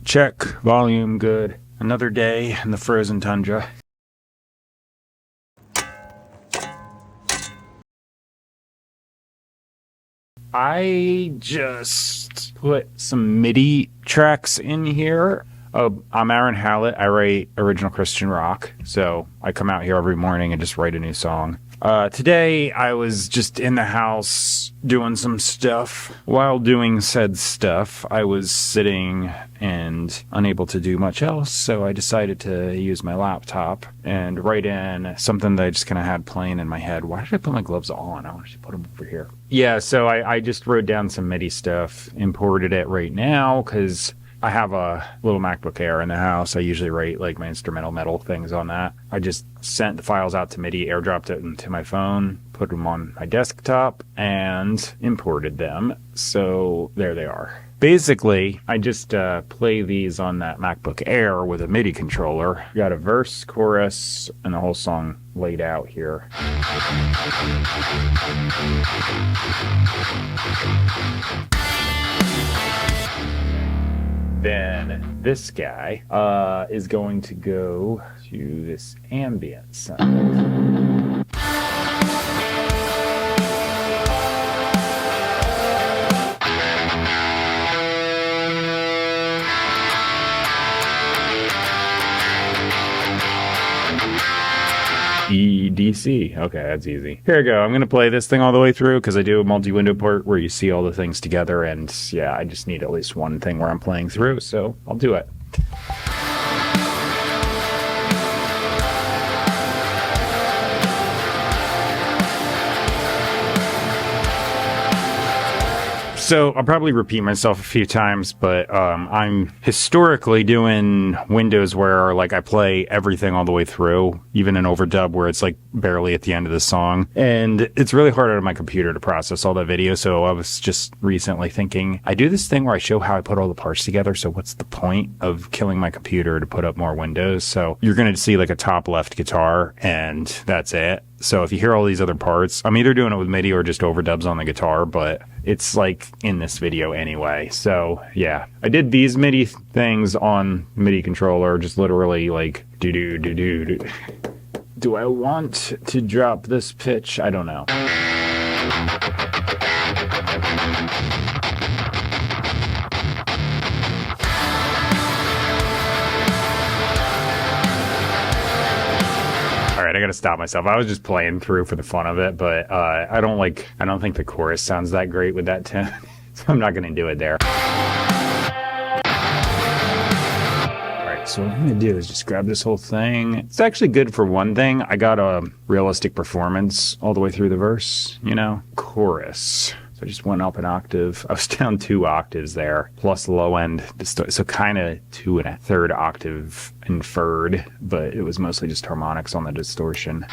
check, volume good. Another day in the frozen tundra. I just put some MIDI tracks in here. I'm Aaron Hallett. I write original Christian rock, so I come out here every morning and just write a new song. Today I was just in the house doing some stuff. While doing said stuff, I was sitting and unable to do much else, so I decided to use my laptop and write in something that I just kind of had playing in my head. Why did I put my gloves on? I wanted to put them over here. Yeah, so I just wrote down some MIDI stuff, imported it right now, because I have a little MacBook Air in the house. I usually write like my instrumental metal things on that. I just sent the files out to MIDI, airdropped it into my phone, put them on my desktop, and imported them. So there they are. Basically, I just play these on that MacBook Air with a MIDI controller. Got a verse, chorus, and the whole song laid out here. Then this guy is going to go to this ambient sound. EDC. Okay, that's easy. Here we go. I'm going to play this thing all the way through because I do a multi-window part where you see all the things together, and yeah, I just need at least one thing where I'm playing through, so I'll do it. So I'll probably repeat myself a few times, but I'm historically doing windows where like I play everything all the way through, even an overdub where it's like barely at the end of the song. And it's really hard on my computer to process all that video. So I was just recently thinking, I do this thing where I show how I put all the parts together. So what's the point of killing my computer to put up more windows? So you're going to see like a top left guitar and that's it. So if you hear all these other parts, I'm either doing it with MIDI or just overdubs on the guitar, but it's like in this video anyway. So yeah, I did these MIDI things on MIDI controller, just literally like do. Do I want to drop this pitch? I don't know. I gotta stop myself. I was just playing through for the fun of it, but I don't think the chorus sounds that great with that tone, so I'm not gonna do it there. Alright, so what I'm gonna do is just grab this whole thing. It's actually good for one thing. I got a realistic performance all the way through the verse, you know? Chorus. So I just went up an octave. I was down 2 octaves there, plus low end distortion. So kind of 2 1/3 octave inferred, but it was mostly just harmonics on the distortion.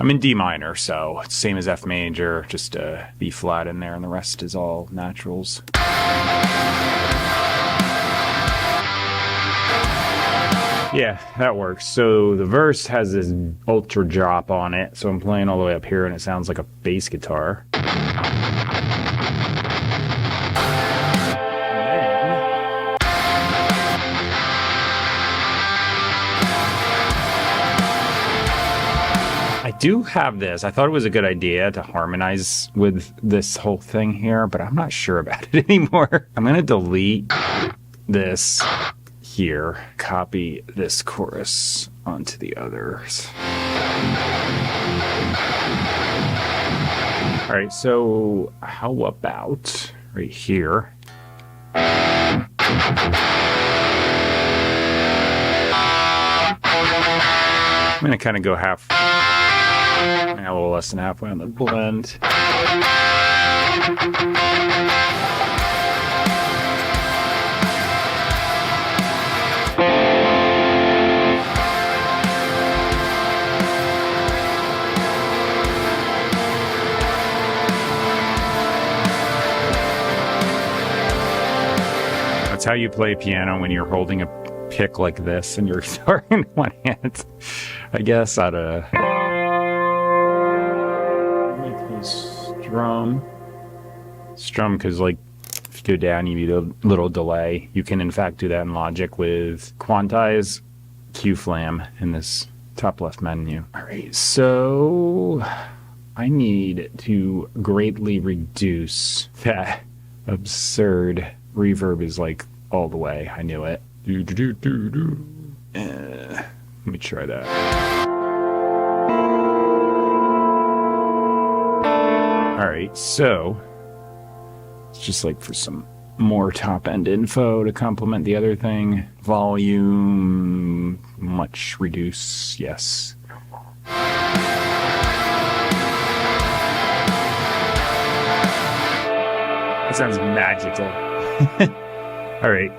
I'm in D minor, so it's same as F major, just a B flat in there, and the rest is all naturals. Yeah, that works. So the verse has this ultra drop on it, so I'm playing all the way up here and it sounds like a bass guitar. I do have this. I thought it was a good idea to harmonize with this whole thing here, but I'm not sure about it anymore. I'm going to delete this here, copy this chorus onto the others. All right, so how about right here? I'm gonna kind of go half, a little less than halfway on the blend. That's how you play piano when you're holding a pick like this and your guitar in one hand. I guess I'd strum. Strum, because like if you go down, you need a little delay. You can in fact do that in Logic with quantize Q flam in this top left menu. All right, so I need to greatly reduce that absurd reverb is like all the way. I knew it. Let me try that. All right, so it's just like for some more top-end info to complement the other thing. Volume, much reduce, yes. That sounds magical. All right.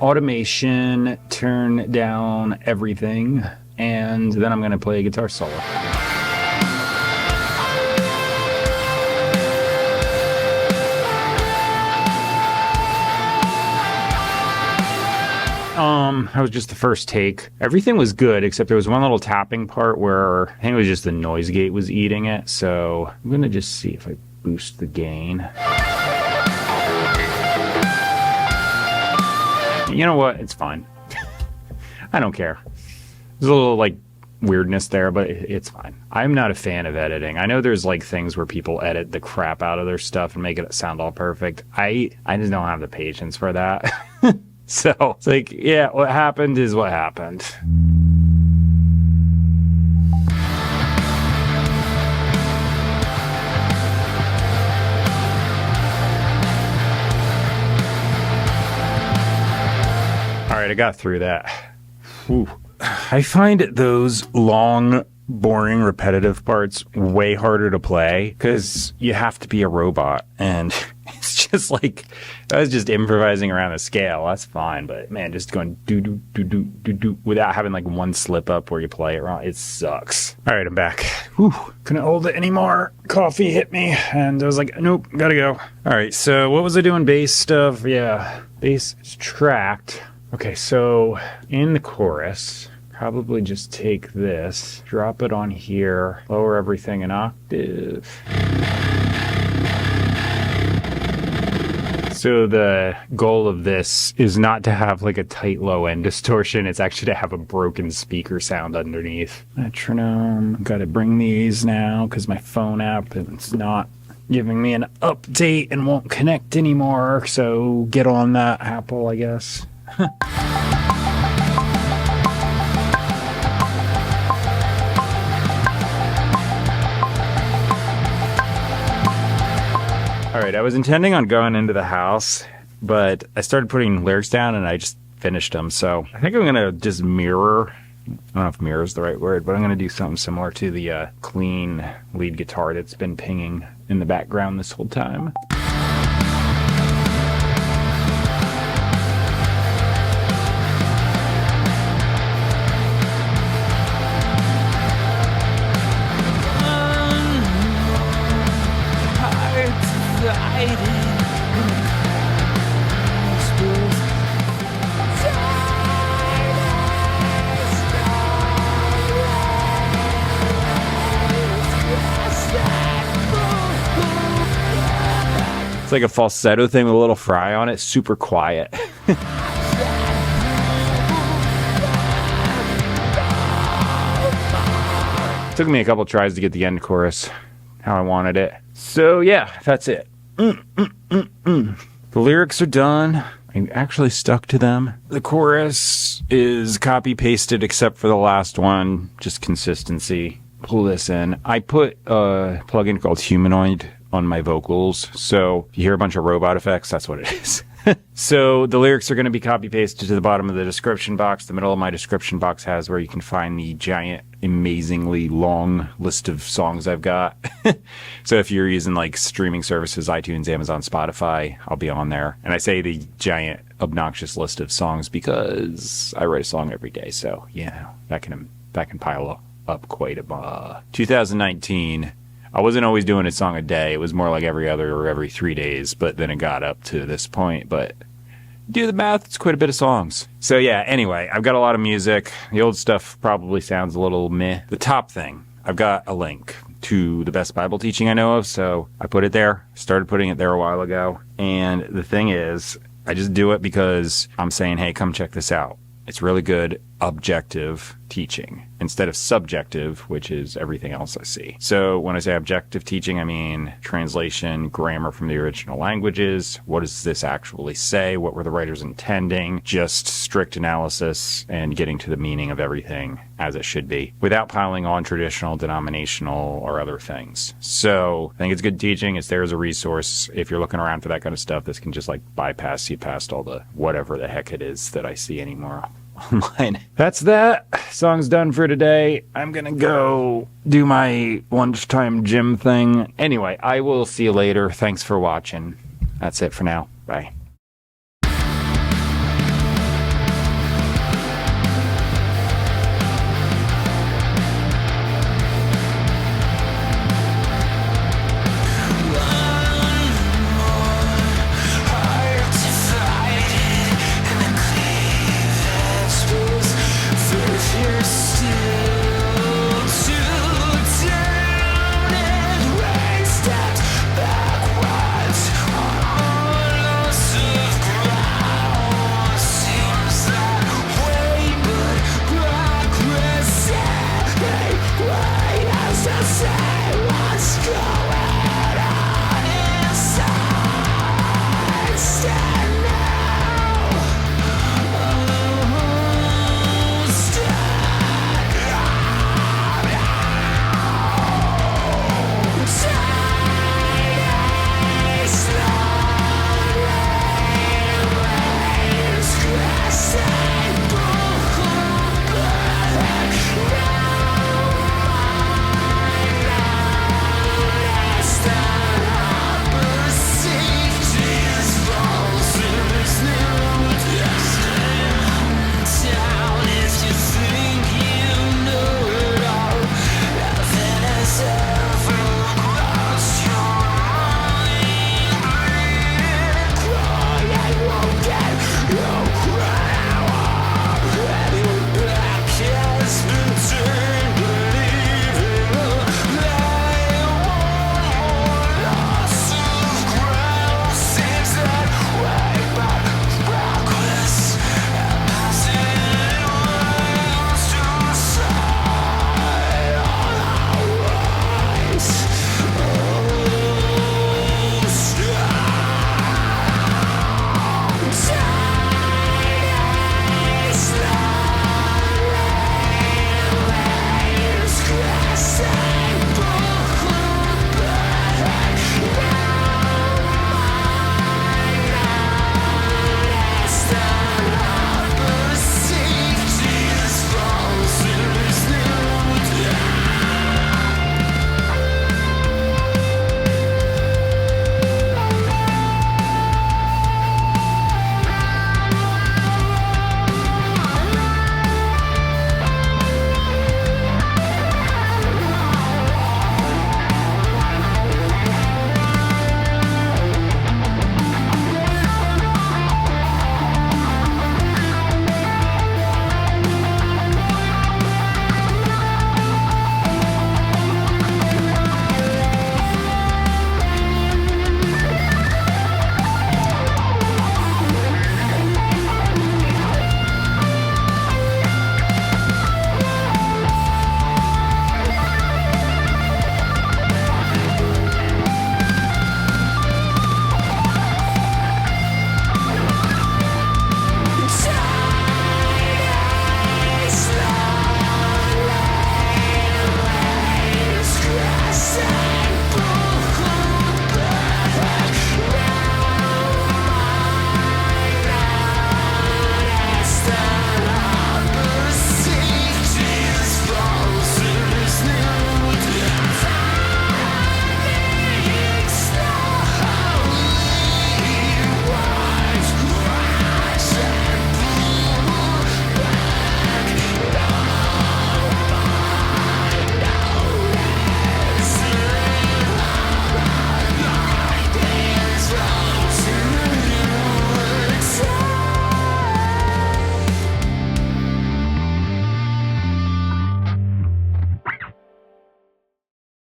Automation, turn down everything, and then I'm going to play a guitar solo. That was just the first take. Everything was good, except there was one little tapping part where I think it was just the noise gate was eating it. So I'm going to just see if I boost the gain. You know what? It's fine. I don't care. There's a little like weirdness there, but it's fine. I'm not a fan of editing. I know there's like things where people edit the crap out of their stuff and make it sound all perfect. I just don't have the patience for that. So it's like, yeah, what happened is what happened. All right, I got through that. Whew. I find those long, boring, repetitive parts way harder to play because you have to be a robot, and it's just like I was just improvising around the scale. That's fine, but man, just going do do do do do do without having like one slip up where you play it wrong, it sucks. All right, I'm back. Whew. Couldn't hold it anymore. Coffee hit me, and I was like, nope, gotta go. All right, so what was I doing? Bass stuff. Yeah, bass is tracked. Okay, so in the chorus, probably just take this, drop it on here, lower everything an octave. So the goal of this is not to have like a tight low end distortion, it's actually to have a broken speaker sound underneath. Metronome, gotta bring these now because my phone app is not giving me an update and won't connect anymore, so get on that, Apple, I guess. All right, I was intending on going into the house, but I started putting lyrics down and I just finished them. So I think I'm going to just mirror. I don't know if mirror is the right word, but I'm going to do something similar to the clean lead guitar that's been pinging in the background this whole time. It's like a falsetto thing with a little fry on it, super quiet. Took me a couple tries to get the end chorus how I wanted it. So yeah, that's it. The lyrics are done. I actually stuck to them. The chorus is copy pasted except for the last one, just consistency. Pull this in. I put a plugin called Humanoid on my vocals, so if you hear a bunch of robot effects, that's what it is. So the lyrics are going to be copy pasted to the bottom of the description box. The middle of my description box has where you can find the giant, amazingly long list of songs I've got. So if you're using like streaming services, iTunes, Amazon, Spotify, I'll be on there. And I say the giant, obnoxious list of songs because I write a song every day. So yeah, that can pile up quite a bit. 2019. I wasn't always doing a song a day. It was more like every other or every 3 days, but then it got up to this point. But do the math, it's quite a bit of songs. So yeah, anyway, I've got a lot of music. The old stuff probably sounds a little meh. The top thing, I've got a link to the best Bible teaching I know of, so I put it there. Started putting it there a while ago. And the thing is, I just do it because I'm saying, hey, come check this out. It's really good, objective teaching instead of subjective, which is everything else I see. So when I say objective teaching, I mean translation, grammar from the original languages. What does this actually say? What were the writers intending? Just strict analysis and getting to the meaning of everything as it should be without piling on traditional, denominational, or other things. So I think it's good teaching. It's there as a resource. If you're looking around for that kind of stuff, this can just like bypass you past all the whatever the heck it is that I see anymore online. That's that. Song's done for today. I'm gonna go do my lunchtime gym thing. Anyway, I will see you later. Thanks for watching. That's it for now. Bye.